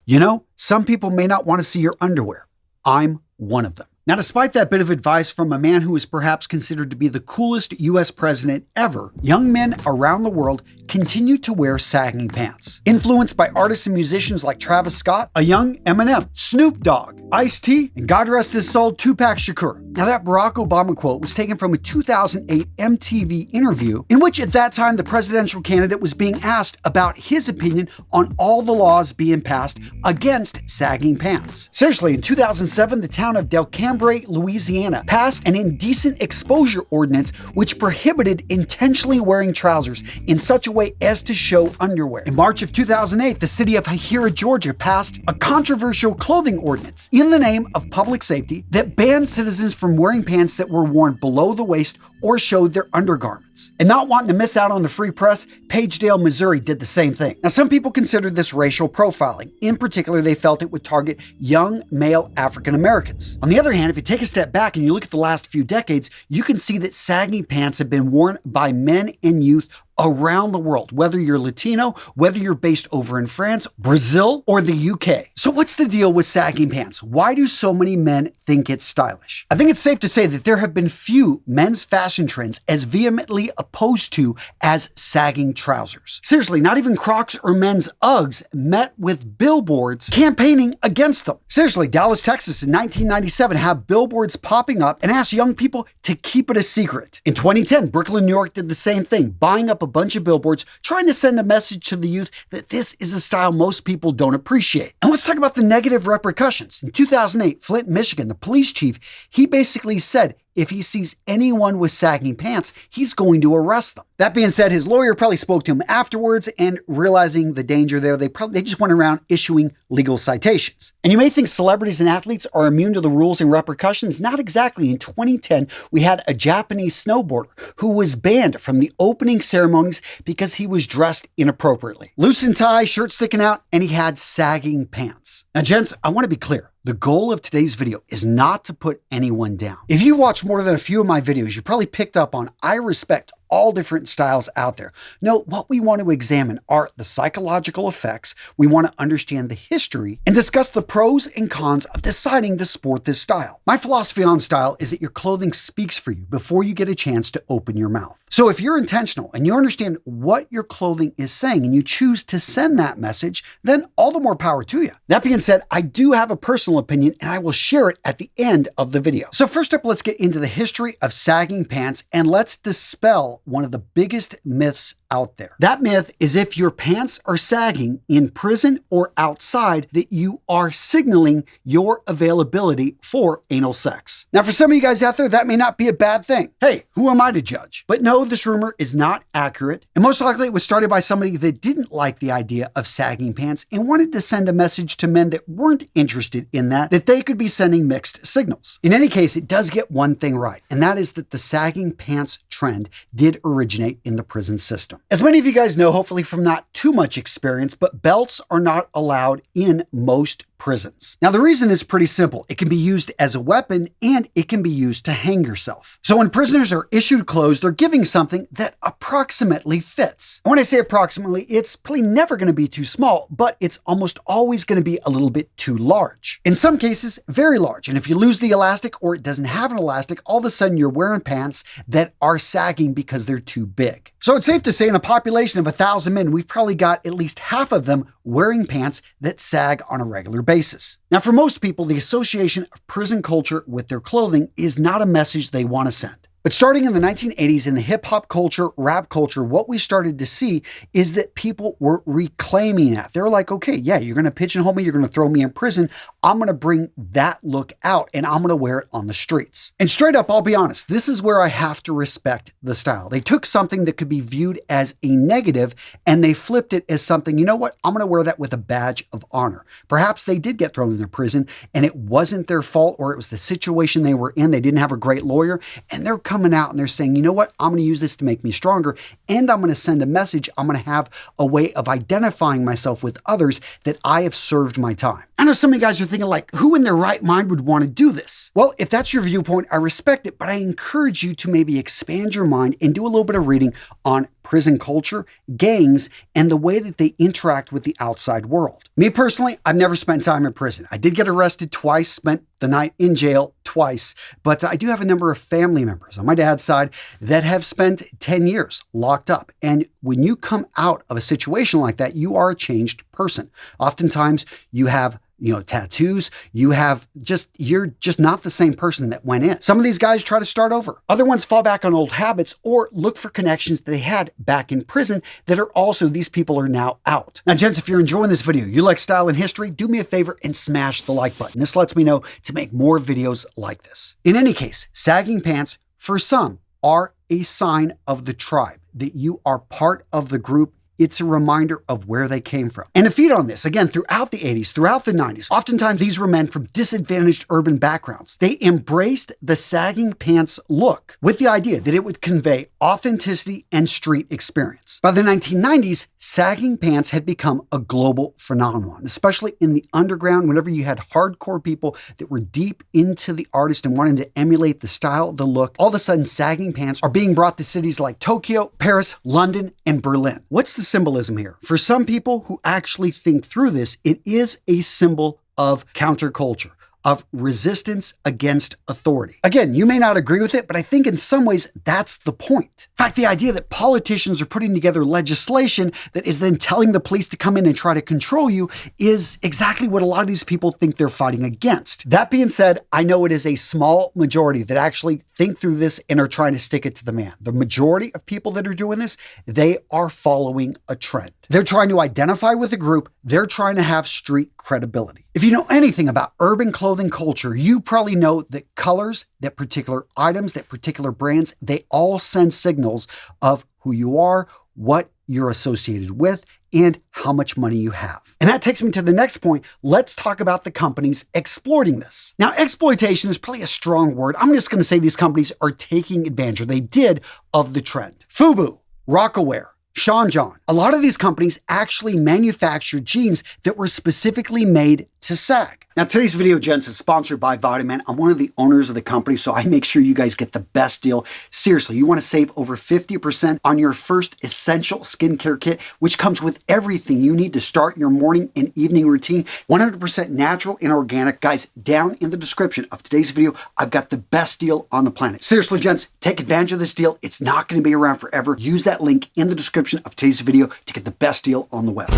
You know, some people may not want to see your underwear. I'm one of them. Now, despite that bit of advice from a man who is perhaps considered to be the coolest US president ever, young men around the world continue to wear sagging pants. Influenced by artists and musicians like Travis Scott, a young Eminem, Snoop Dogg, Ice-T, and God rest his soul, Tupac Shakur. Now, that Barack Obama quote was taken from a 2008 MTV interview in which at that time the presidential candidate was being asked about his opinion on all the laws being passed against sagging pants. Seriously, in 2007, the town of Del Cambre, Louisiana, passed an indecent exposure ordinance which prohibited intentionally wearing trousers in such a way as to show underwear. In March of 2008, the city of Hahira, Georgia, passed a controversial clothing ordinance in the name of public safety that banned citizens from wearing pants that were worn below the waist or showed their undergarments. And not wanting to miss out on the free press, Pagedale, Missouri did the same thing. Now, some people considered this racial profiling. In particular, they felt it would target young male African Americans. On the other hand, if you take a step back and you look at the last few decades, you can see that sagging pants have been worn by men and youth around the world, whether you're Latino, whether you're based over in France, Brazil, or the UK. So what's the deal with sagging pants? Why do so many men think it's stylish? I think it's safe to say that there have been few men's fashion trends as vehemently opposed to as sagging trousers. Seriously, not even Crocs or men's Uggs met with billboards campaigning against them. Seriously, Dallas, Texas in 1997 had billboards popping up and asked young people to keep it a secret. In 2010, Brooklyn, New York did the same thing, buying up a bunch of billboards trying to send a message to the youth that this is a style most people don't appreciate. And let's talk about the negative repercussions. In 2008, Flint, Michigan, the police chief, he basically said if he sees anyone with sagging pants, he's going to arrest them. That being said, his lawyer probably spoke to him afterwards and realizing the danger there, they just went around issuing legal citations. And you may think celebrities and athletes are immune to the rules and repercussions. Not exactly. In 2010, we had a Japanese snowboarder who was banned from the opening ceremonies because he was dressed inappropriately. Loosened tie, shirt sticking out, and he had sagging pants. Now, gents, I want to be clear. The goal of today's video is not to put anyone down. If you watch more than a few of my videos, you probably picked up on I respect all different styles out there. No, what we want to examine are the psychological effects. We want to understand the history and discuss the pros and cons of deciding to sport this style. My philosophy on style is that your clothing speaks for you before you get a chance to open your mouth. So if you're intentional and you understand what your clothing is saying and you choose to send that message, then all the more power to you. That being said, I do have a personal opinion and I will share it at the end of the video. So first up, let's get into the history of sagging pants and let's dispel one of the biggest myths out there. That myth is if your pants are sagging in prison or outside, that you are signaling your availability for anal sex. Now, for some of you guys out there, that may not be a bad thing. Hey, who am I to judge? But no, this rumor is not accurate. And most likely it was started by somebody that didn't like the idea of sagging pants and wanted to send a message to men that weren't interested in that they could be sending mixed signals. In any case, it does get one thing right, and that is that the sagging pants trend did originate in the prison system. As many of you guys know, hopefully from not too much experience, but belts are not allowed in most prisons. Now, the reason is pretty simple. It can be used as a weapon and it can be used to hang yourself. So when prisoners are issued clothes, they're giving something that approximately fits. And when I say approximately, it's probably never going to be too small, but it's almost always going to be a little bit too large. In some cases, very large. And if you lose the elastic or it doesn't have an elastic, all of a sudden you're wearing pants that are sagging because they're too big. So it's safe to say in a population of 1,000 men, we've probably got at least half of them wearing pants that sag on a regular basis. Now, for most people, the association of prison culture with their clothing is not a message they want to send. But starting in the 1980s in the hip hop culture, rap culture, what we started to see is that people were reclaiming that. They're like, okay, yeah, you're going to pigeonhole me. You're going to throw me in prison. I'm going to bring that look out and I'm going to wear it on the streets. And straight up, I'll be honest, this is where I have to respect the style. They took something that could be viewed as a negative and they flipped it as something, you know what? I'm going to wear that with a badge of honor. Perhaps they did get thrown into prison and it wasn't their fault or it was the situation they were in. They didn't have a great lawyer and they're coming out and they're saying, you know what, I'm going to use this to make me stronger and I'm going to send a message. I'm going to have a way of identifying myself with others that I have served my time. I know some of you guys are thinking like, who in their right mind would want to do this? Well, if that's your viewpoint, I respect it, but I encourage you to maybe expand your mind and do a little bit of reading on prison culture, gangs, and the way that they interact with the outside world. Me personally, I've never spent time in prison. I did get arrested twice, spent the night in jail twice, but I do have a number of family members on my dad's side that have spent 10 years locked up. And when you come out of a situation like that, you are a changed person. Oftentimes you have tattoos, you're just not the same person that went in. Some of these guys try to start over. Other ones fall back on old habits or look for connections that they had back in prison that are also, these people are now out. Now, gents, if you're enjoying this video, you like style and history, do me a favor and smash the like button. This lets me know to make more videos like this. In any case, sagging pants, for some, are a sign of the tribe, that you are part of the group. It's a reminder of where they came from. And to feed on this, again, throughout the 80s, throughout the 90s, oftentimes these were men from disadvantaged urban backgrounds. They embraced the sagging pants look with the idea that it would convey authenticity and street experience. By the 1990s, sagging pants had become a global phenomenon, especially in the underground. Whenever you had hardcore people that were deep into the artist and wanted to emulate the style, the look, all of a sudden sagging pants are being brought to cities like Tokyo, Paris, London, and Berlin. What's the symbolism here? For some people who actually think through this, it is a symbol of counterculture, of resistance against authority. Again, you may not agree with it, but I think in some ways that's the point. In fact, the idea that politicians are putting together legislation that is then telling the police to come in and try to control you is exactly what a lot of these people think they're fighting against. That being said, I know it is a small majority that actually think through this and are trying to stick it to the man. The majority of people that are doing this, they are following a trend. They're trying to identify with a group. They're trying to have street credibility. If you know anything about urban clothing culture, you probably know that colors, that particular items, that particular brands, they all send signals of who you are, what you're associated with, and how much money you have. And that takes me to the next point. Let's talk about the companies exploiting this. Now, exploitation is probably a strong word. I'm just going to say these companies are taking advantage, or they did, of the trend. FUBU, Rocawear, Sean John. A lot of these companies actually manufacture jeans that were specifically made to sag. Now, today's video, gents, is sponsored by Vitaman. I'm one of the owners of the company, so I make sure you guys get the best deal. Seriously, you want to save over 50% on your first essential skincare kit, which comes with everything you need to start your morning and evening routine. 100% natural and organic. Guys, down in the description of today's video, I've got the best deal on the planet. Seriously, gents, take advantage of this deal. It's not going to be around forever. Use that link in the description of today's video to get the best deal on the web.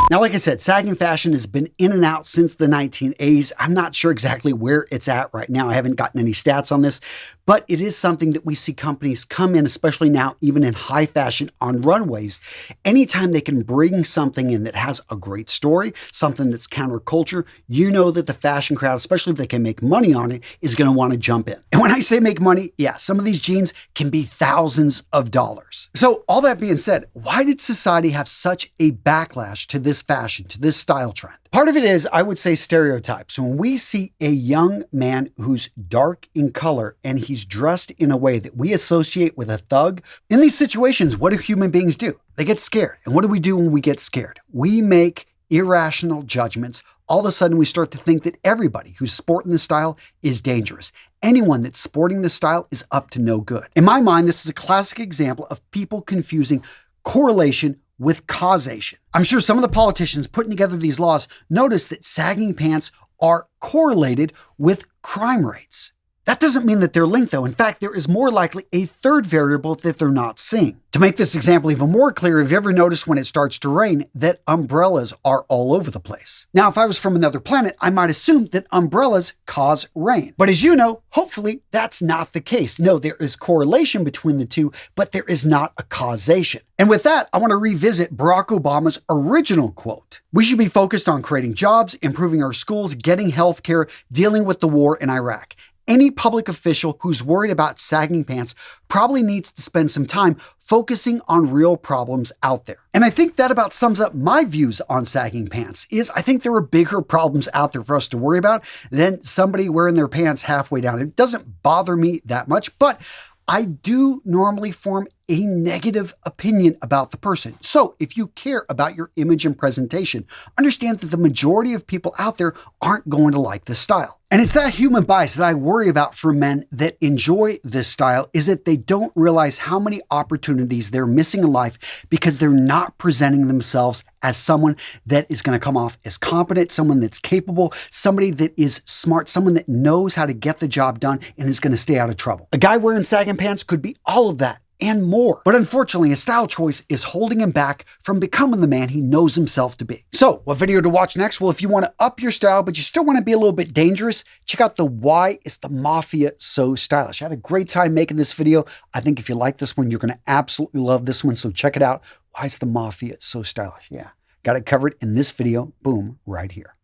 Now, like I said, sagging fashion has been in and out since the 1980s. I'm not sure exactly where it's at right now. I haven't gotten any stats on this, but it is something that we see companies come in, especially now, even in high fashion on runways. Anytime they can bring something in that has a great story, something that's counterculture, you know that the fashion crowd, especially if they can make money on it, is going to want to jump in. And when I say make money, yeah, some of these jeans can be thousands of dollars. So all that being said, why did society have such a backlash to this fashion, to this style trend? Part of it is, I would say, stereotypes. When we see a young man who's dark in color and he's dressed in a way that we associate with a thug, in these situations, what do human beings do? They get scared. And what do we do when we get scared? We make irrational judgments. All of a sudden, we start to think that everybody who's sporting the style is dangerous. Anyone that's sporting the style is up to no good. In my mind, this is a classic example of people confusing correlation with causation. I'm sure some of the politicians putting together these laws notice that sagging pants are correlated with crime rates. That doesn't mean that they're linked, though. In fact, there is more likely a third variable that they're not seeing. To make this example even more clear, have you ever noticed when it starts to rain that umbrellas are all over the place? Now, if I was from another planet, I might assume that umbrellas cause rain. But as you know, hopefully that's not the case. No, there is correlation between the two, but there is not a causation. And with that, I want to revisit Barack Obama's original quote. We should be focused on creating jobs, improving our schools, getting health care, dealing with the war in Iraq. Any public official who's worried about sagging pants probably needs to spend some time focusing on real problems out there. And I think that about sums up my views on sagging pants. I think there are bigger problems out there for us to worry about than somebody wearing their pants halfway down. It doesn't bother me that much, but I do normally form a negative opinion about the person. So if you care about your image and presentation, understand that the majority of people out there aren't going to like this style. And it's that human bias that I worry about for men that enjoy this style, is that they don't realize how many opportunities they're missing in life because they're not presenting themselves as someone that is going to come off as competent, someone that's capable, somebody that is smart, someone that knows how to get the job done and is going to stay out of trouble. A guy wearing sagging pants could be all of that and more. But unfortunately, his style choice is holding him back from becoming the man he knows himself to be. So, what video to watch next? Well, if you want to up your style, but you still want to be a little bit dangerous, check out the Why is the Mafia So Stylish. I had a great time making this video. I think if you like this one, you're going to absolutely love this one. So check it out. Why is the Mafia So Stylish? Yeah, got it covered in this video. Boom, right here.